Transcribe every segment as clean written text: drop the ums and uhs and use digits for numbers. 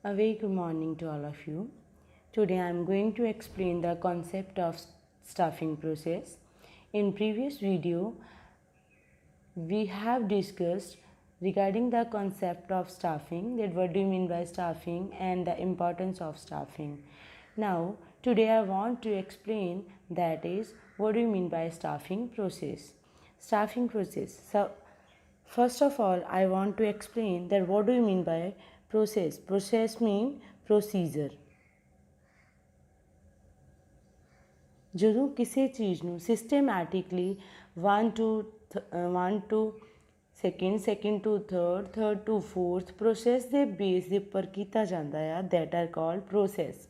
A very good morning to all of you. Today I am going to explain the concept of staffing process. In previous video we have discussed regarding the concept of staffing, that what do you mean by staffing and the importance of staffing. Now today I want to explain, that is, what do you mean by staffing process. Staffing process. So first of all, I want to explain that what do you mean by process. Process mean procedure. ਜਦੋਂ ਕਿਸੇ ਚੀਜ਼ ਨੂੰ systematically 1 to second to third to fourth process ਦੇ base ਦੇ ਉੱਪਰ ਕੀਤਾ ਜਾਂਦਾ ਆ, that are called process.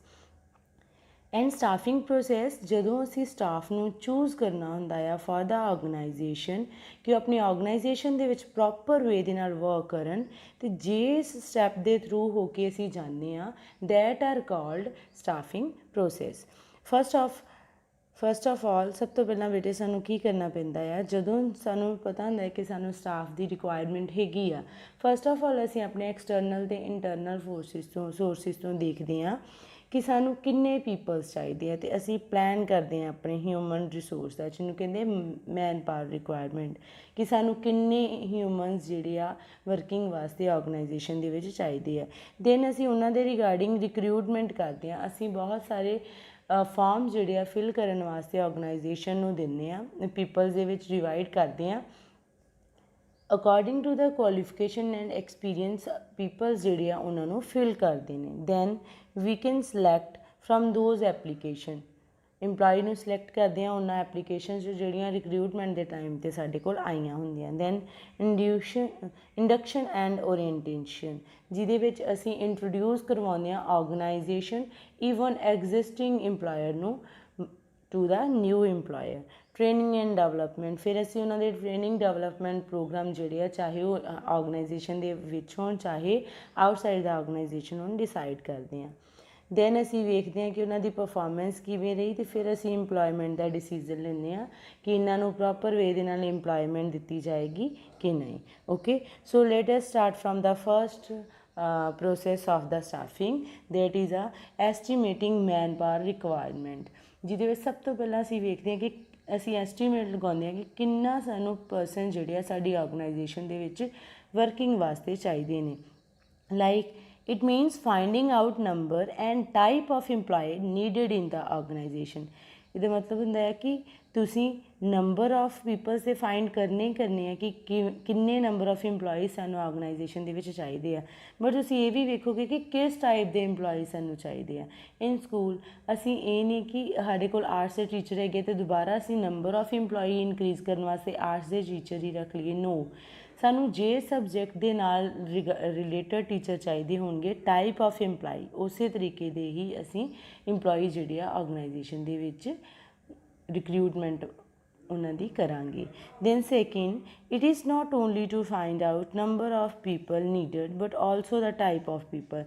And staffing process, ਜਦੋਂ ਅਸੀਂ ਸਟਾਫ ਨੂੰ ਚੂਜ਼ ਕਰਨਾ ਹੁੰਦਾ ਆ ਫॉर द ਆਰਗੇਨਾਈਜੇਸ਼ਨ ਕਿ ਉਹ ਆਪਣੀ ਆਰਗੇਨਾਈਜੇਸ਼ਨ ਦੇ ਵਿੱਚ ਪ੍ਰੋਪਰ ਵੇ ਦੇ ਨਾਲ ਵਰਕ ਕਰਨ, ਅਤੇ ਜਿਸ ਸਟੈਪ ਦੇ ਥਰੂ ਹੋ ਕੇ ਅਸੀਂ ਜਾਂਦੇ ਹਾਂ, that R called staffing process. First of all ਸਭ ਤੋਂ ਪਹਿਲਾਂ ਬੇਟੇ ਸਾਨੂੰ ਕੀ ਕਰਨਾ ਪੈਂਦਾ ਆ, ਜਦੋਂ ਸਾਨੂੰ ਪਤਾ ਹੁੰਦਾ ਹੈ ਕਿ ਸਾਨੂੰ ਸਟਾਫ ਦੀ ਰਿਕੁਆਇਰਮੈਂਟ ਹੈਗੀ ਆ, ਫਸਟ ਆਫ ਆਲ ਅਸੀਂ ਆਪਣੇ ਐਕਸਟਰਨਲ ਅਤੇ ਇੰਟਰਨਲ ਸੋਰਸਿਸ ਤੋਂ ਦੇਖਦੇ ਹਾਂ ਕਿ ਸਾਨੂੰ ਕਿੰਨੇ ਪੀਪਲਸ ਚਾਹੀਦੇ ਆ, ਅਤੇ ਅਸੀਂ ਪਲਾਨ ਕਰਦੇ ਹਾਂ ਆਪਣੇ ਹਿਊਮਨ ਰਿਸੋਰਸ ਦਾ, ਜਿਹਨੂੰ ਕਹਿੰਦੇ ਮੈਨ ਪਾਵਰ ਰਿਕੁਆਇਰਮੈਂਟ, ਕਿ ਸਾਨੂੰ ਕਿੰਨੇ ਹਿਊਮਨਸ ਜਿਹੜੇ ਆ ਵਰਕਿੰਗ ਵਾਸਤੇ ਆਰਗੇਨਾਈਜੇਸ਼ਨ ਦੇ ਵਿੱਚ ਚਾਹੀਦੇ ਆ. ਦੈਨ ਅਸੀਂ ਉਹਨਾਂ ਦੇ ਰਿਗਾਰਡਿੰਗ ਰਿਕਰੂਟਮੈਂਟ ਕਰਦੇ ਹਾਂ. ਅਸੀਂ ਬਹੁਤ ਸਾਰੇ ਫਾਰਮ ਜਿਹੜੇ ਆ ਫਿਲ ਕਰਨ ਵਾਸਤੇ ਆਰਗੇਨਾਈਜੇਸ਼ਨ ਨੂੰ ਦਿੰਦੇ ਹਾਂ, ਪੀਪਲਸ ਦੇ ਵਿੱਚ ਡਿਵਾਈਡ ਕਰਦੇ ਹਾਂ according to the qualification and experience. Peoples ਜਿਹੜੇ ਆ ਉਹਨਾਂ ਨੂੰ ਫਿਲ ਕਰਦੇ ਨੇ. Then we can select from those application. Employee ਨੂੰ ਸਿਲੈਕਟ ਕਰਦੇ ਹਾਂ ਉਹਨਾਂ ਐਪਲੀਕੇਸ਼ਨਸ ਜਿਹੜੀਆਂ ਰਿਕਰੂਟਮੈਂਟ ਦੇ ਟਾਈਮ 'ਤੇ ਸਾਡੇ ਕੋਲ ਆਈਆਂ ਹੁੰਦੀਆਂ. ਦੈਨ ਇੰਡਕਸ਼ਨ ਐਂਡ ਓਰੀਐਂਟੇਸ਼ਨ, ਜਿਹਦੇ ਵਿੱਚ ਅਸੀਂ ਇੰਟਰੋਡਿਊਸ ਕਰਵਾਉਂਦੇ ਹਾਂ ਆਰਗੇਨਾਈਜੇਸ਼ਨ ਈਵਨ ਐਗਜ਼ਿਸਟਿੰਗ ਇੰਪਲਾਇਰ ਨੂੰ to the new employer. Training and development, ਫਿਰ ਅਸੀਂ ਉਹਨਾਂ ਦੇ ਟ੍ਰੇਨਿੰਗ ਡਿਵੈਲਪਮੈਂਟ ਪ੍ਰੋਗਰਾਮ ਜਿਹੜੇ ਆ, ਚਾਹੇ ਉਹ ਆਰਗੇਨਾਈਜੇਸ਼ਨ ਦੇ ਵਿੱਚ ਹੋਣ ਚਾਹੇ ਆਊਟਸਾਈਡ ਦਾ ਆਰਗੇਨਾਈਜੇਸ਼ਨ ਹੋਣ, ਡਿਸਾਈਡ ਕਰਦੇ ਹਾਂ. ਦੈਨ ਅਸੀਂ ਵੇਖਦੇ ਹਾਂ ਕਿ ਉਹਨਾਂ ਦੀ ਪਰਫੋਰਮੈਂਸ ਕਿਵੇਂ ਰਹੀ, ਅਤੇ ਫਿਰ ਅਸੀਂ ਇੰਪਲੋਇਮੈਂਟ ਦਾ ਡਿਸੀਜ਼ਨ ਲੈਂਦੇ ਹਾਂ ਕਿ ਇਹਨਾਂ ਨੂੰ ਪ੍ਰੋਪਰ ਵੇ ਦੇ ਨਾਲ ਇੰਪਲੋਇਮੈਂਟ ਦਿੱਤੀ ਜਾਏਗੀ ਕਿ ਨਹੀਂ. Okay, so let us start from the first process of the staffing, that is a estimating manpower requirement, ਜਿਹਦੇ ਵਿੱਚ ਸਭ ਤੋਂ ਪਹਿਲਾਂ ਅਸੀਂ ਵੇਖਦੇ ਹਾਂ ਕਿ ਅਸੀਂ ਐਸਟੀਮੇਟ ਲਗਾਉਂਦੇ ਹਾਂ ਕਿ ਕਿੰਨਾ ਸਾਨੂੰ ਪਰਸਨ ਜਿਹੜੇ ਆ ਸਾਡੀ ਆਰਗੇਨਾਈਜੇਸ਼ਨ ਦੇ ਵਿੱਚ ਵਰਕਿੰਗ ਵਾਸਤੇ ਚਾਹੀਦੇ ਨੇ. Like it means finding out number and type of employee needed in the organization. ਇਹਦਾ ਮਤਲਬ ਹੁੰਦਾ ਹੈ ਕਿ ਤੁਸੀਂ ਨੰਬਰ ਆਫ ਪੀਪਲਸ ਦੇ ਫਾਈਂਡ ਕਰਨੇ ਆ ਕਿ ਕਿੰਨੇ ਨੰਬਰ ਆਫ ਇੰਪਲੋਈ ਸਾਨੂੰ ਆਰਗੇਨਾਈਜੇਸ਼ਨ ਦੇ ਵਿੱਚ ਚਾਹੀਦੇ ਆ, ਬਟ ਤੁਸੀਂ ਇਹ ਵੀ ਵੇਖੋਗੇ ਕਿ ਕਿਸ ਟਾਈਪ ਦੇ ਇੰਪਲੋਈ ਸਾਨੂੰ ਚਾਹੀਦੇ ਆ. ਇਨ ਸਕੂਲ ਅਸੀਂ ਇਹ ਨਹੀਂ ਕਿ ਸਾਡੇ ਕੋਲ ਆਰਟਸ ਦੇ ਟੀਚਰ ਹੈਗੇ ਅਤੇ ਦੁਬਾਰਾ ਅਸੀਂ ਨੰਬਰ ਆਫ ਇੰਪਲੋਈ ਇਨਕਰੀਜ਼ ਕਰਨ ਵਾਸਤੇ ਆਰਟਸ ਦੇ ਟੀਚਰ ਹੀ ਰੱਖ ਲਈਏ. ਨੋ, ਸਾਨੂੰ ਜੇ ਸਬਜੈਕਟ ਦੇ ਨਾਲ ਰਿਲੇਟਡ ਟੀਚਰ ਚਾਹੀਦੇ ਹੋਣਗੇ, ਟਾਈਪ ਆਫ ਇੰਪਲਾਈ, ਉਸੇ ਤਰੀਕੇ ਦੇ ਹੀ ਅਸੀਂ ਇੰਪਲੋਈ ਜਿਹੜੇ ਆ ਆਰਗੇਨਾਈਜੇਸ਼ਨ ਦੇ ਵਿੱਚ ਰਿਕਰੂਟਮੈਂਟ ਉਹਨਾਂ ਦੀ ਕਰਾਂਗੇ. Then second, it is not only to find out number of people needed but also the type of people.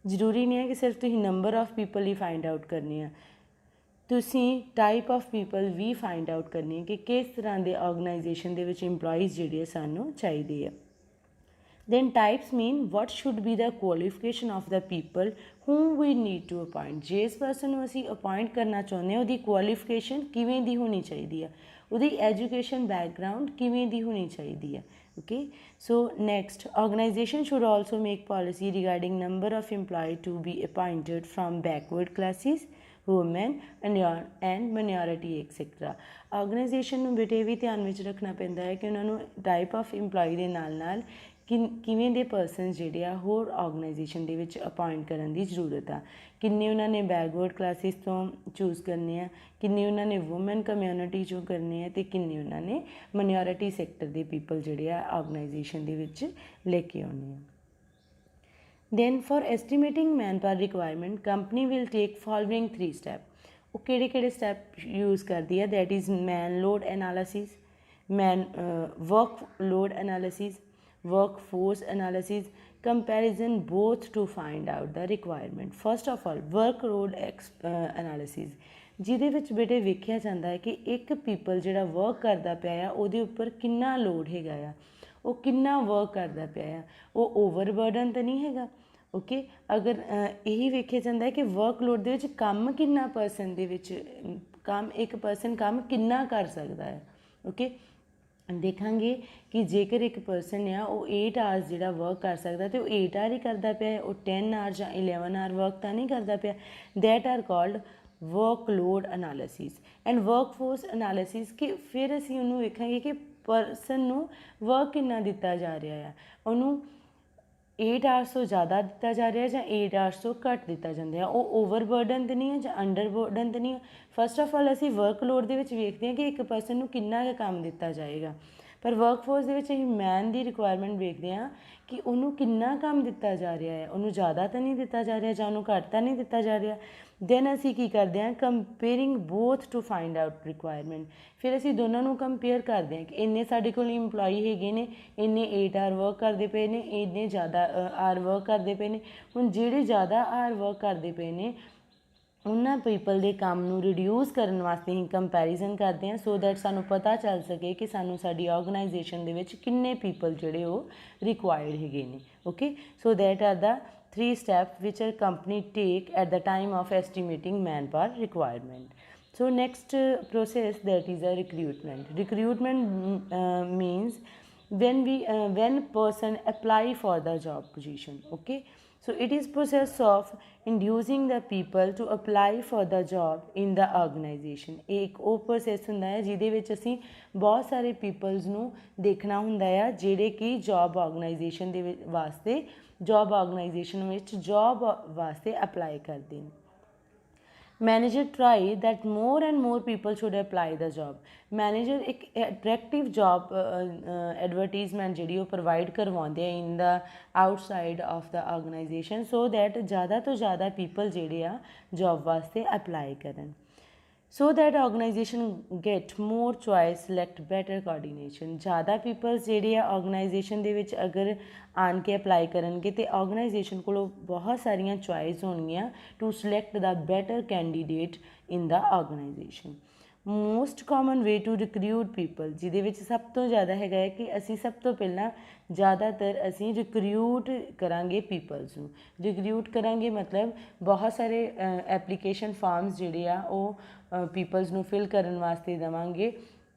ਜ਼ਰੂਰੀ ਨਹੀਂ ਹੈ ਕਿ ਸਿਰਫ ਤੁਸੀਂ ਨੰਬਰ ਆਫ ਪੀਪਲ ਹੀ ਫਾਈਂਡ ਆਊਟ ਕਰਨੇ ਆ, ਤੁਸੀਂ ਟਾਈਪ ਆਫ ਪੀਪਲ ਵੀ ਫਾਈਂਡ ਆਊਟ ਕਰਨੀ ਹੈ ਕਿ ਕਿਸ ਤਰ੍ਹਾਂ ਦੇ ਆਰਗੇਨਾਈਜੇਸ਼ਨ ਦੇ ਵਿੱਚ ਇੰਪਲੋਈਜ਼ ਜਿਹੜੇ ਸਾਨੂੰ ਚਾਹੀਦੇ ਆ. then types mean what should be the qualification of the people whom we need to appoint. ਜਿਸ ਪਰਸਨ ਨੂੰ ਅਸੀਂ ਅਪੋਇੰਟ ਕਰਨਾ ਚਾਹੁੰਦੇ ਹਾਂ ਉਹਦੀ ਕੁਆਲੀਫਿਕੇਸ਼ਨ ਕਿਵੇਂ ਦੀ ਹੋਣੀ ਚਾਹੀਦੀ ਆ, ਉਹਦੀ ਐਜੂਕੇਸ਼ਨ ਬੈਕਗਰਾਊਂਡ ਕਿਵੇਂ ਦੀ ਹੋਣੀ ਚਾਹੀਦੀ ਆ. okay, so next, organization should also make policy regarding number of employee to be appointed from backward classes, women and minority etc. Organisation ਨੂੰ ਬੇਟੇ ਵੀ ਧਿਆਨ ਵਿੱਚ ਰੱਖਣਾ ਪੈਂਦਾ ਹੈ ਕਿ ਉਹਨਾਂ ਨੂੰ ਟਾਈਪ ਆਫ ਇੰਪਲੋਈ ਦੇ ਨਾਲ ਨਾਲ ਕਿਵੇਂ ਦੇ ਪਰਸਨ ਜਿਹੜੇ ਆ ਹੋਰ ਆਰਗੇਨਾਈਜੇਸ਼ਨ ਦੇ ਵਿੱਚ ਅਪੋਇੰਟ ਕਰਨ ਦੀ ਜ਼ਰੂਰਤ ਆ. ਕਿੰਨੇ ਉਹਨਾਂ ਨੇ ਬੈਕਵਰਡ ਕਲਾਸਿਸ ਤੋਂ ਚੂਜ਼ ਕਰਨੇ ਆ, ਕਿੰਨੇ ਉਹਨਾਂ ਨੇ ਵੂਮਨ ਕਮਿਊਨਿਟੀ 'ਚੋਂ ਕਰਨੇ ਆ, ਅਤੇ ਕਿੰਨੇ ਉਹਨਾਂ ਨੇ ਮਾਈਨੋਰਿਟੀ ਸੈਕਟਰ ਦੇ ਪੀਪਲ ਜਿਹੜੇ ਆ ਆਰਗੇਨਾਈਜੇਸ਼ਨ ਦੇ ਵਿੱਚ ਲੈ ਕੇ ਆਉਣੇ ਆ. then for estimating manpower requirement, company will take following 3 steps. ਉਹ ਕਿਹੜੇ ਸਟੈਪ ਯੂਜ਼ ਕਰਦੀ ਹੈ, that is man load analysis, work load analysis, workforce analysis, comparison, both to find out the requirement. first of all, work load analysis, ਜਿਹਦੇ ਵਿੱਚ ਬੇਟੇ ਵੇਖਿਆ ਜਾਂਦਾ ਹੈ ਕਿ ਇੱਕ ਪੀਪਲ ਜਿਹੜਾ ਵਰਕ ਕਰਦਾ ਪਿਆ ਆ ਉਹਦੇ ਉੱਪਰ ਕਿੰਨਾ ਲੋਡ ਹੈਗਾ ਆ, ਉਹ ਕਿੰਨਾ ਵਰਕ ਕਰਦਾ ਪਿਆ ਆ, ਉਹ ਓਵਰਬਰਡਨ ਤਾਂ ਨਹੀਂ ਹੈਗਾ, ਓਕੇ। ਅਗਰ ਇਹੀ ਵੇਖਿਆ ਜਾਂਦਾ ਹੈ ਕਿ ਵਰਕਲੋਡ ਦੇ ਵਿੱਚ ਕੰਮ ਕਿੰਨਾ ਪਰਸਨ ਦੇ ਵਿੱਚ ਕੰਮ ਇੱਕ ਪਰਸਨ ਕੰਮ ਕਿੰਨਾ ਕਰ ਸਕਦਾ ਹੈ। ਓਕੇ, ਦੇਖਾਂਗੇ ਕਿ ਜੇਕਰ ਇੱਕ ਪਰਸਨ ਆ ਉਹ 8 ਆਵਰਸ ਜਿਹੜਾ ਵਰਕ ਕਰ ਸਕਦਾ ਤੇ ਉਹ 8 ਆਵਰ ਹੀ ਕਰਦਾ ਪਿਆ, ਉਹ 10 ਆਵਰ ਜਾਂ 11 ਆਵਰ ਵਰਕ ਤਾਂ ਨਹੀਂ ਕਰਦਾ ਪਿਆ। That R called workload analysis and workforce analysis. ਕਿ ਫਿਰ ਅਸੀਂ ਉਹਨੂੰ ਵੇਖਾਂਗੇ ਕਿ ਪਰਸਨ ਨੂੰ ਵਰਕ ਕਿੰਨਾ ਦਿੱਤਾ ਜਾ ਰਿਹਾ ਆ, ਉਹਨੂੰ 8 ਆਵਰਸ ਤੋਂ ਜ਼ਿਆਦਾ ਦਿੱਤਾ ਜਾ ਰਿਹਾ ਜਾਂ 8 ਆਵਰਸ ਤੋਂ ਘੱਟ ਦਿੱਤਾ ਜਾਂਦਾ ਆ, ਉਹ ਓਵਰ ਬਰਡਨ ਤਾਂ ਨਹੀਂ ਹੈ ਜਾਂ ਅੰਡਰ ਬਰਡਨ ਤਾਂ ਨਹੀਂ ਹੈ। ਫਸਟ ਆਫ ਆਲ ਅਸੀਂ ਵਰਕਲੋਡ ਦੇ ਵਿੱਚ ਵੇਖਦੇ ਹਾਂ ਕਿ ਇੱਕ ਪਰਸਨ ਨੂੰ ਕਿੰਨਾ ਕੁ ਕੰਮ ਦਿੱਤਾ ਜਾਏਗਾ, ਪਰ ਵਰਕਫੋਰਸ ਦੇ ਵਿੱਚ ਅਸੀਂ ਮੈਨ ਦੀ ਰਿਕੁਆਇਰਮੈਂਟ ਵੇਖਦੇ ਹਾਂ ਕਿ ਉਹਨੂੰ ਕਿੰਨਾ ਕੰਮ ਦਿੱਤਾ ਜਾ ਰਿਹਾ ਹੈ, ਉਹਨੂੰ ਜ਼ਿਆਦਾ ਤਾਂ ਨਹੀਂ ਦਿੱਤਾ ਜਾ ਰਿਹਾ ਜਾਂ ਉਹਨੂੰ ਘੱਟ ਤਾਂ ਨਹੀਂ ਦਿੱਤਾ ਜਾ ਰਿਹਾ। ਦੈਨ ਅਸੀਂ ਕੀ ਕਰਦੇ ਹਾਂ, ਕੰਪੇਅਰਿੰਗ ਬੋਥ ਟੂ ਫਾਈਂਡ ਆਊਟ ਰਿਕੁਆਇਰਮੈਂਟ। ਫਿਰ ਅਸੀਂ ਦੋਨਾਂ ਨੂੰ ਕੰਪੇਅਰ ਕਰਦੇ ਹਾਂ ਕਿ ਇੰਨੇ ਸਾਡੇ ਕੋਲ ਇੰਪਲੋਈ ਹੈਗੇ ਨੇ, ਇੰਨੇ 8 ਆਵਰ ਵਰਕ ਕਰਦੇ ਪਏ ਨੇ, ਇੰਨੇ ਜ਼ਿਆਦਾ ਆਰ ਵਰਕ ਕਰਦੇ ਪਏ ਨੇ। ਹੁਣ ਜਿਹੜੇ ਜ਼ਿਆਦਾ ਆਰ ਵਰਕ ਕਰਦੇ ਪਏ ਨੇ ਉਹਨਾਂ ਪੀਪਲ ਦੇ ਕੰਮ ਨੂੰ ਰਿਡਿਊਸ ਕਰਨ ਵਾਸਤੇ ਅਸੀਂ ਕੰਪੈਰੀਜ਼ਨ ਕਰਦੇ ਹਾਂ, ਸੋ ਦੈਟ ਸਾਨੂੰ ਪਤਾ ਚੱਲ ਸਕੇ ਕਿ ਸਾਨੂੰ ਸਾਡੀ ਆਰਗੇਨਾਈਜੇਸ਼ਨ ਦੇ ਵਿੱਚ ਕਿੰਨੇ ਪੀਪਲ ਜਿਹੜੇ ਉਹ ਰਿਕੁਆਇਰਡ ਹੈਗੇ ਨੇ। Okay, so that R the 3 steps which a company take at the time of estimating manpower requirement. So next process, that is a recruitment. Recruitment means when person apply for the job position. Okay, so it is process of inducing the people to apply for the job in the organization. एक वो process ਹੁੰਦਾ ਹੈ ਜਿਹਦੇ ਵਿੱਚ ਅਸੀਂ ਬਹੁਤ ਸਾਰੇ peoples ਨੂੰ ਦੇਖਣਾ ਹੁੰਦਾ ਆ ਜਿਹੜੇ ਕਿ ਜੌਬ ਆਰਗੇਨਾਈਜੇਸ਼ਨ ਦੇ ਵਾਸਤੇ ਜੌਬ ਆਰਗੇਨਾਈਜੇਸ਼ਨ ਵਿੱਚ ਜੌਬ ਵਾਸਤੇ ਅਪਲਾਈ ਕਰਦੇ ਨੇ। Manager try that more and more people should apply the job. Manager ਇੱਕ ਅਟਰੈਕਟਿਵ ਜੌਬ ਐਡਵਰਟੀਜ਼ਮੈਂਟ ਜਿਹੜੀ ਉਹ ਪ੍ਰੋਵਾਈਡ ਕਰਵਾਉਂਦੇ ਆ in the outside of the organisation, so that ਜ਼ਿਆਦਾ ਤੋਂ ਜ਼ਿਆਦਾ ਪੀਪਲ ਜਿਹੜੇ ਆ ਜੌਬ ਵਾਸਤੇ ਅਪਲਾਈ ਕਰਨ। So that organisation get more choice, select better coordination. ਜ਼ਿਆਦਾ ਪੀਪਲਸ ਜਿਹੜੇ ਆ ਆਰਗੇਨਾਈਜੇਸ਼ਨ ਦੇ ਵਿੱਚ ਅਗਰ ਆਣ ਕੇ ਅਪਲਾਈ ਕਰਨਗੇ ਤੇ ਆਰਗੇਨਾਈਜੇਸ਼ਨ ਕੋਲੋਂ ਬਹੁਤ ਸਾਰੀਆਂ ਚੋਇਸ ਹੋਣਗੀਆਂ to select the better candidate in the organization. Most common way to recruit people, ਜਿਹਦੇ ਵਿੱਚ ਸਭ ਤੋਂ ਜ਼ਿਆਦਾ ਹੈਗਾ ਹੈ ਕਿ ਅਸੀਂ ਸਭ ਤੋਂ ਪਹਿਲਾਂ ਜ਼ਿਆਦਾਤਰ ਅਸੀਂ ਰਿਕਰੂਟ ਕਰਾਂਗੇ ਪੀਪਲਸ ਨੂੰ। ਰਿਕਰੂਟ ਕਰਾਂਗੇ ਮਤਲਬ ਬਹੁਤ ਸਾਰੇ ਐਪਲੀਕੇਸ਼ਨ ਫਾਰਮਸ ਜਿਹੜੇ ਆ ਉਹ ਪੀਪਲਸ ਨੂੰ ਫਿਲ ਕਰਨ ਵਾਸਤੇ ਦੇਵਾਂਗੇ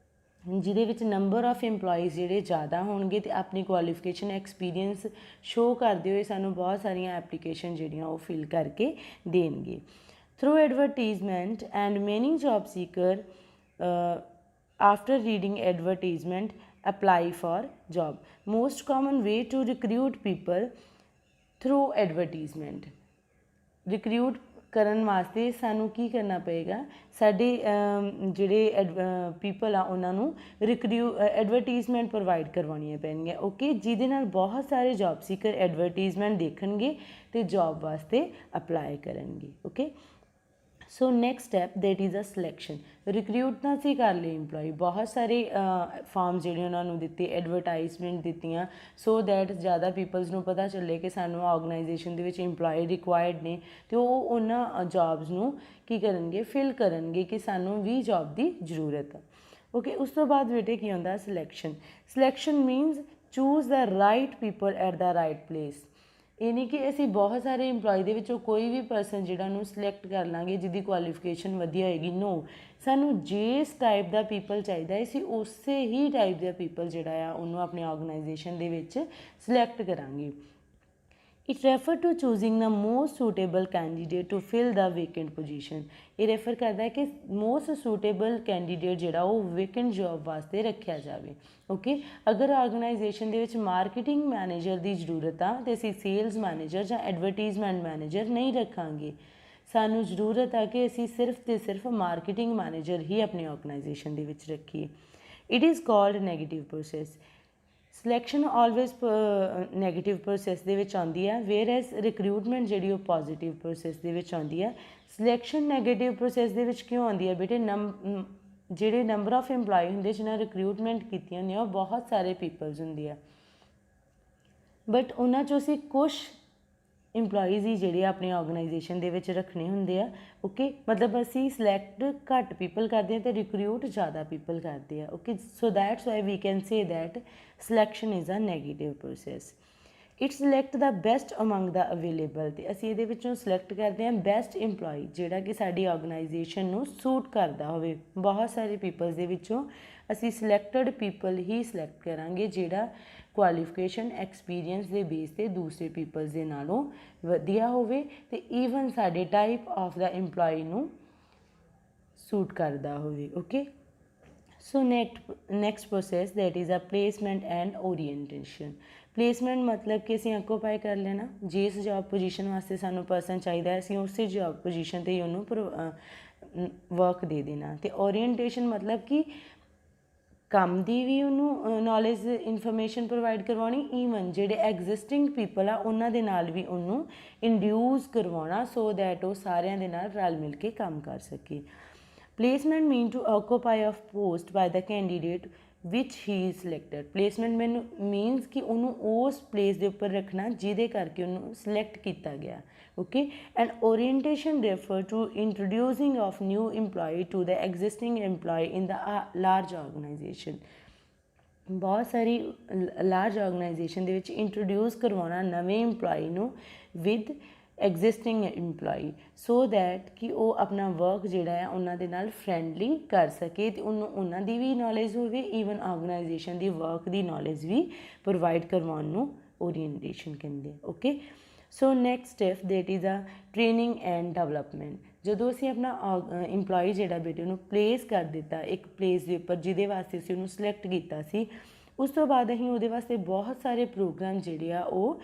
ਜਿਹਦੇ ਵਿੱਚ ਨੰਬਰ ਆਫ ਇੰਪਲੋਈਜ਼ ਜਿਹੜੇ ਜ਼ਿਆਦਾ ਹੋਣਗੇ ਅਤੇ ਆਪਣੀ ਕੁਆਲੀਫਿਕੇਸ਼ਨ ਐਕਸਪੀਰੀਅੰਸ ਸ਼ੋਅ ਕਰਦੇ ਹੋਏ ਸਾਨੂੰ ਬਹੁਤ ਸਾਰੀਆਂ ਐਪਲੀਕੇਸ਼ਨ ਜਿਹੜੀਆਂ ਉਹ ਫਿਲ ਕਰਕੇ ਦੇਣਗੇ। ਥਰੂ ਐਡਵਰਟੀਜ਼ਮੈਂਟ ਐਂਡ ਮੈਨੀ job Sikar after reading advertisement apply for job. Most common way to recruit people through advertisement. Recruit ਕਰਨ ਵਾਸਤੇ ਸਾਨੂੰ ਕੀ ਕਰਨਾ ਪਏਗਾ, ਸਾਡੇ ਜਿਹੜੇ ਪੀਪਲ ਆ ਉਹਨਾਂ ਨੂੰ ਐਡਵਰਟੀਜ਼ਮੈਂਟ ਪ੍ਰੋਵਾਈਡ ਕਰਵਾਉਣੀਆਂ ਪੈਣਗੀਆਂ। ਓਕੇ, ਜਿਹਦੇ ਨਾਲ ਬਹੁਤ ਸਾਰੇ ਜੌਬ ਸੀਕਰ ਐਡਵਰਟੀਜ਼ਮੈਂਟ ਦੇਖਣਗੇ ਅਤੇ ਜੌਬ ਵਾਸਤੇ ਅਪਲਾਈ ਕਰਨਗੇ। Okay, so next step that is a selection. Recruit ਤਾਂ ਅਸੀਂ ਕਰ ਲਏ ਇੰਪਲੋਈ, ਬਹੁਤ ਸਾਰੇ ਫਾਰਮ ਜਿਹੜੇ ਉਹਨਾਂ ਨੂੰ ਦਿੱਤੇ, ਐਡਵਰਟਾਈਜ਼ਮੈਂਟ ਦਿੱਤੀਆਂ ਸੋ ਦੈਟ ਜ਼ਿਆਦਾ ਪੀਪਲਸ ਨੂੰ ਪਤਾ ਚੱਲੇ ਕਿ ਸਾਨੂੰ ਆਰਗੇਨਾਈਜੇਸ਼ਨ ਦੇ ਵਿੱਚ ਇੰਪਲੋਈ ਰਿਕੁਆਇਰਡ ਨੇ ਅਤੇ ਉਹ ਉਹਨਾਂ ਜੌਬਸ ਨੂੰ ਕੀ ਕਰਨਗੇ, ਫਿਲ ਕਰਨਗੇ ਕਿ ਸਾਨੂੰ ਵੀ ਜੌਬ ਦੀ ਜ਼ਰੂਰਤ ਆ। ਓਕੇ, ਉਸ ਤੋਂ ਬਾਅਦ ਬੇਟੇ ਕੀ ਹੁੰਦਾ, selection. Selection means choose the right people at the right place. ਇਹ ਨਹੀਂ ਕਿ ਅਸੀਂ ਬਹੁਤ ਸਾਰੇ ਇੰਪਲੋਈ ਦੇ ਵਿੱਚੋਂ ਕੋਈ ਵੀ ਪਰਸਨ ਜਿਹੜਾ ਉਹਨੂੰ ਸਿਲੈਕਟ ਕਰ ਲਾਂਗੇ ਜਿਹਦੀ ਕੁਆਲੀਫਿਕੇਸ਼ਨ ਵਧੀਆ ਹੋਏਗੀ। ਨੋ, ਸਾਨੂੰ ਜਿਸ ਟਾਈਪ ਦਾ ਪੀਪਲ ਚਾਹੀਦਾ ਹੈ ਅਸੀਂ ਉਸੇ ਹੀ ਟਾਈਪ ਦਾ ਪੀਪਲ ਜਿਹੜਾ ਆ ਉਹਨੂੰ ਆਪਣੀ ਆਰਗੇਨਾਈਜੇਸ਼ਨ ਦੇ ਵਿੱਚ ਸਿਲੈਕਟ ਕਰਾਂਗੇ। It refer to choosing the most suitable candidate to fill the vacant position. ਇਹ ਰੈਫਰ ਕਰਦਾ ਹੈ ਕਿ ਮੋਸਟ ਸੂਟੇਬਲ ਕੈਂਡੀਡੇਟ ਜਿਹੜਾ ਉਹ ਵੇਕੈਂਟ ਜੋਬ ਵਾਸਤੇ ਰੱਖਿਆ ਜਾਵੇ। ਓਕੇ, ਅਗਰ ਆਰਗੇਨਾਈਜੇਸ਼ਨ ਦੇ ਵਿੱਚ ਮਾਰਕੀਟਿੰਗ ਮੈਨੇਜਰ ਦੀ ਜ਼ਰੂਰਤ ਆ ਅਤੇ ਅਸੀਂ ਸੇਲਸ ਮੈਨੇਜਰ ਜਾਂ ਐਡਵਰਟੀਜ਼ਮੈਂਟ ਮੈਨੇਜਰ ਨਹੀਂ ਰੱਖਾਂਗੇ। ਸਾਨੂੰ ਜ਼ਰੂਰਤ ਆ ਕਿ ਅਸੀਂ ਸਿਰਫ ਅਤੇ ਸਿਰਫ ਮਾਰਕੀਟਿੰਗ ਮੈਨੇਜਰ ਹੀ ਆਪਣੀ ਆਰਗੇਨਾਈਜੇਸ਼ਨ ਦੇ ਵਿੱਚ ਰੱਖੀਏ। It is called negative process. Selection always negative process ਦੇ ਵਿੱਚ ਆਉਂਦੀ ਹੈ, ਵੇਅਰ ਐਜ਼ ਰਿਕਰੂਟਮੈਂਟ ਜਿਹੜੀ ਉਹ ਪੋਜ਼ੀਟਿਵ ਪ੍ਰੋਸੈਸ ਦੇ ਵਿੱਚ ਆਉਂਦੀ ਹੈ। ਸਿਲੈਕਸ਼ਨ ਨੈਗੇਟਿਵ ਪ੍ਰੋਸੈਸ ਦੇ ਵਿੱਚ ਕਿਉਂ ਆਉਂਦੀ ਹੈ ਬੇਟੇ, ਜਿਹੜੇ ਨੰਬਰ ਆਫ ਇੰਪਲਾਈ ਹੁੰਦੇ ਜਿਹਨਾਂ ਰਿਕਰੂਟਮੈਂਟ ਕੀਤੀਆਂ ਹੁੰਦੀਆਂ ਉਹ ਬਹੁਤ ਸਾਰੇ ਪੀਪਲਸ ਹੁੰਦੇ ਆ, ਬਟ ਉਹਨਾਂ 'ਚੋਂ ਅਸੀਂ ਕੁਛ ਇੰਪਲੋਈਜ਼ ਹੀ ਜਿਹੜੇ ਆਪਣੀ ਆਰਗੇਨਾਈਜੇਸ਼ਨ ਦੇ ਵਿੱਚ ਰੱਖਣੇ ਹੁੰਦੇ ਆ। ਓਕੇ, ਮਤਲਬ ਅਸੀਂ ਸਿਲੈਕਟ ਘੱਟ ਪੀਪਲ ਕਰਦੇ ਹਾਂ ਅਤੇ ਰਿਕਰੂਟ ਜ਼ਿਆਦਾ ਪੀਪਲ ਕਰਦੇ ਆ। Okay, so that's why we can say that selection is a negative process. It select the best among the available, ਅਤੇ ਅਸੀਂ ਇਹਦੇ ਵਿੱਚੋਂ ਸਿਲੈਕਟ ਕਰਦੇ ਹਾਂ ਬੈਸਟ ਇੰਪਲੋਈ ਜਿਹੜਾ ਕਿ ਸਾਡੀ ਆਰਗੇਨਾਈਜੇਸ਼ਨ ਨੂੰ ਸੂਟ ਕਰਦਾ ਹੋਵੇ। ਬਹੁਤ ਸਾਰੇ ਪੀਪਲਸ ਦੇ ਵਿੱਚੋਂ ਅਸੀਂ ਸਿਲੈਕਟਡ ਪੀਪਲ ਹੀ ਸਿਲੈਕਟ ਕਰਾਂਗੇ ਜਿਹੜਾ ਕੁਆਲੀਫਿਕੇਸ਼ਨ ਐਕਸਪੀਰੀਅੰਸ ਦੇ ਬੇਸ 'ਤੇ ਦੂਸਰੇ ਪੀਪਲਸ ਦੇ ਨਾਲੋਂ ਵਧੀਆ ਹੋਵੇ ਅਤੇ ਈਵਨ ਸਾਡੇ ਟਾਈਪ ਆਫ ਦਾ ਇੰਪਲੋਈ ਨੂੰ ਸੂਟ ਕਰਦਾ ਹੋਵੇ। Okay, so next process that is a placement and orientation. Placement ਮਤਲਬ ਕਿ ਅਸੀਂ ਆਕੂਪਾਈ ਕਰ ਲੈਣਾ, ਜਿਸ ਜੋਬ ਪੋਜੀਸ਼ਨ ਵਾਸਤੇ ਸਾਨੂੰ ਪਰਸਨ ਚਾਹੀਦਾ ਅਸੀਂ ਉਸੇ ਜੋਬ ਪੋਜੀਸ਼ਨ 'ਤੇ ਹੀ ਉਹਨੂੰ ਵਰਕ ਦੇ ਦੇਣਾ। ਅਤੇ ਓਰੀਐਂਟੇਸ਼ਨ ਮਤਲਬ ਕਿ ਕੰਮ ਦੀ ਵੀ ਉਹਨੂੰ ਨੌਲੇਜ ਇਨਫੋਰਮੇਸ਼ਨ ਪ੍ਰੋਵਾਈਡ ਕਰਵਾਉਣੀ, ਈਵਨ ਜਿਹੜੇ ਐਗਜ਼ਿਸਟਿੰਗ ਪੀਪਲ ਆ ਉਹਨਾਂ ਦੇ ਨਾਲ ਵੀ ਉਹਨੂੰ ਇੰਡਿਊਸ ਕਰਵਾਉਣਾ ਸੋ ਦੈਟ ਉਹ ਸਾਰਿਆਂ ਦੇ ਨਾਲ ਰਲ ਮਿਲ ਕੇ ਕੰਮ ਕਰ ਸਕੇ। Placement mean to occupy of post by the candidate which he is selected. Placement ਮੈਨੂੰ ਮੀਨਸ ਕਿ ਉਹਨੂੰ ਉਸ ਪਲੇਸ ਦੇ ਉੱਪਰ ਰੱਖਣਾ ਜਿਹਦੇ ਕਰਕੇ ਉਹਨੂੰ ਸਿਲੈਕਟ ਕੀਤਾ ਗਿਆ। Okay, and orientation refer to introducing of new employee to the existing employee in the large organisation. ਬਹੁਤ ਸਾਰੀ ਲਾਰਜ ਆਰਗੇਨਾਈਜੇਸ਼ਨ ਦੇ ਵਿੱਚ ਇੰਟਰੋਡਿਊਸ ਕਰਵਾਉਣਾ ਨਵੇਂ ਇੰਪਲੋਈ ਨੂੰ with existing employee so that ਕਿ ਉਹ ਆਪਣਾ ਵਰਕ ਜਿਹੜਾ ਹੈ ਉਹਨਾਂ ਦੇ ਨਾਲ ਫਰੈਂਡਲੀ ਕਰ ਸਕੇ ਅਤੇ ਉਹਨੂੰ ਉਹਨਾਂ ਦੀ ਵੀ ਨੌਲੇਜ ਹੋਵੇ, ਈਵਨ ਆਰਗੇਨਾਈਜੇਸ਼ਨ ਦੀ ਵਰਕ ਦੀ ਨੌਲੇਜ ਵੀ ਪ੍ਰੋਵਾਈਡ ਕਰਵਾਉਣ ਨੂੰ ਓਰੀਐਂਟੇਸ਼ਨ ਕਹਿੰਦੇ। Okay, so next step that is ਆ ਟ੍ਰੇਨਿੰਗ ਐਂਡ ਡਿਵੈਲਪਮੈਂਟ। ਜਦੋਂ ਅਸੀਂ ਆਪਣਾ ਇੰਪਲੋਈ ਜਿਹੜਾ ਬੇਟੇ ਉਹਨੂੰ ਪਲੇਸ ਕਰ ਦਿੱਤਾ ਇੱਕ ਪਲੇਸ ਦੇ ਉੱਪਰ ਜਿਹਦੇ ਵਾਸਤੇ ਅਸੀਂ ਉਹਨੂੰ ਸਿਲੈਕਟ ਕੀਤਾ ਸੀ, ਉਸ ਤੋਂ ਬਾਅਦ ਅਸੀਂ ਉਹਦੇ ਵਾਸਤੇ ਬਹੁਤ ਸਾਰੇ ਪ੍ਰੋਗਰਾਮ ਜਿਹੜੇ ਆ ਉਹ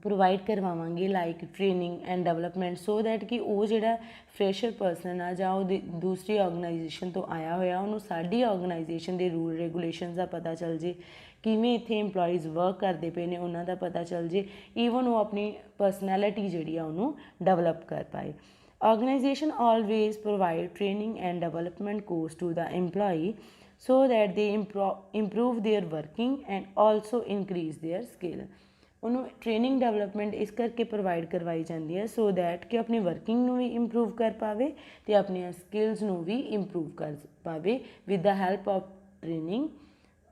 ਪ੍ਰੋਵਾਈਡ ਕਰਵਾਵਾਂਗੇ like training and development so that ਕਿ ਉਹ ਜਿਹੜਾ ਫਰੈਸ਼ਰ ਪਰਸਨ ਆ ਜਾਂ ਉਹ ਦੂਸਰੀ ਆਰਗੇਨਾਈਜੇਸ਼ਨ ਤੋਂ ਆਇਆ ਹੋਇਆ ਉਹਨੂੰ ਸਾਡੀ ਆਰਗੇਨਾਈਜੇਸ਼ਨ ਦੇ ਰੂਲ ਰੈਗੂਲੇਸ਼ਨਸ ਦਾ ਪਤਾ ਚੱਲ ਜੇ, ਕਿਵੇਂ ਇੱਥੇ ਇੰਪਲੋਈਜ਼ ਵਰਕ ਕਰਦੇ ਪਏ ਨੇ ਉਹਨਾਂ ਦਾ ਪਤਾ ਚੱਲ ਜੇ, ਈਵਨ ਉਹ ਆਪਣੀ ਪਰਸਨੈਲਿਟੀ ਜਿਹੜੀ ਆ ਉਹਨੂੰ ਡਿਵੈਲਪ ਕਰ ਪਾਏ। Organization always provide training and development course to the employee so that they improve their working and also increase their skill। ਉਹਨੂੰ ਟ੍ਰੇਨਿੰਗ ਡਿਵੈਲਪਮੈਂਟ ਇਸ ਕਰਕੇ ਪ੍ਰੋਵਾਈਡ ਕਰਵਾਈ ਜਾਂਦੀ ਹੈ ਸੋ ਦੈਟ ਕਿ ਆਪਣੀ ਵਰਕਿੰਗ ਨੂੰ ਵੀ ਇੰਪਰੂਵ ਕਰ ਪਾਵੇ ਅਤੇ ਆਪਣੀਆਂ ਸਕਿੱਲਸ ਨੂੰ ਵੀ ਇੰਪਰੂਵ ਕਰ ਪਾਵੇ with the help of training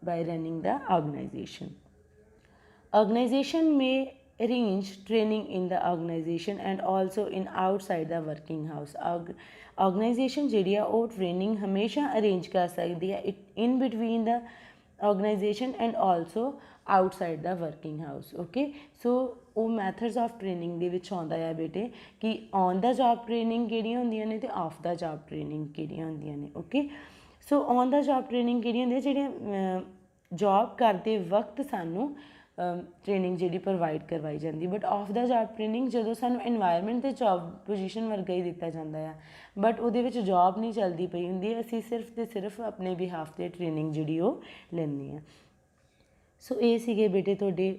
by running the organization. Organization may arrange training in the organization and also in outside the working house। Organization ਜਿਹੜੀ ਆ ਉਹ ਟ੍ਰੇਨਿੰਗ ਹਮੇਸ਼ਾ ਅਰੇਂਜ ਕਰ ਸਕਦੀ ਹੈ in between the organization and also outside the working house। okay, so ਉਹ methods of training ਦੇ ਵਿੱਚ ਆਉਂਦਾ ਆ ਬੇਟੇ ਕਿ ਔਨ ਦਾ ਜੋਬ ਟ੍ਰੇਨਿੰਗ ਕਿਹੜੀਆਂ ਹੁੰਦੀਆਂ ਨੇ ਅਤੇ ਆਫ ਦਾ ਜੋਬ ਟ੍ਰੇਨਿੰਗ ਕਿਹੜੀਆਂ ਹੁੰਦੀਆਂ ਨੇ। Okay, so on the job training ਕਿਹੜੀਆਂ ਹੁੰਦੀਆਂ ਜਿਹੜੀਆਂ ਜੋਬ ਕਰਦੇ ਵਕਤ ਸਾਨੂੰ ਟ੍ਰੇਨਿੰਗ ਜਿਹੜੀ ਪ੍ਰੋਵਾਈਡ ਕਰਵਾਈ ਜਾਂਦੀ, but of the job training ਜਦੋਂ ਸਾਨੂੰ ਇਨਵਾਇਰਮੈਂਟ ਅਤੇ ਜੋਬ ਪੋਜੀਸ਼ਨ ਵਰਗਾ ਹੀ ਦਿੱਤਾ ਜਾਂਦਾ ਆ ਬਟ ਉਹਦੇ ਵਿੱਚ ਜੋਬ ਨਹੀਂ ਚੱਲਦੀ ਪਈ ਹੁੰਦੀ, ਅਸੀਂ ਸਿਰਫ ਅਤੇ ਸਿਰਫ ਆਪਣੇ ਬਿਹਾਫ 'ਤੇ ਟ੍ਰੇਨਿੰਗ ਜਿਹੜੀ ਉਹ ਲੈਂਦੇ ਹਾਂ। ਸੋ ਇਹ ਸੀਗੇ ਬੇਟੇ ਤੁਹਾਡੇ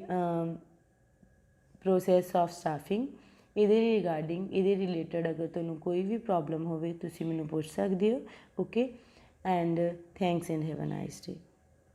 ਪ੍ਰੋਸੈਸ ਆਫ ਸਟਾਫਿੰਗ। ਇਹਦੇ ਰਿਗਾਰਡਿੰਗ ਇਹਦੇ ਰਿਲੇਟਡ ਅਗਰ ਤੁਹਾਨੂੰ ਕੋਈ ਵੀ ਪ੍ਰੋਬਲਮ ਹੋਵੇ ਤੁਸੀਂ ਮੈਨੂੰ ਪੁੱਛ ਸਕਦੇ ਹੋ। Okay, and thanks and have a nice day.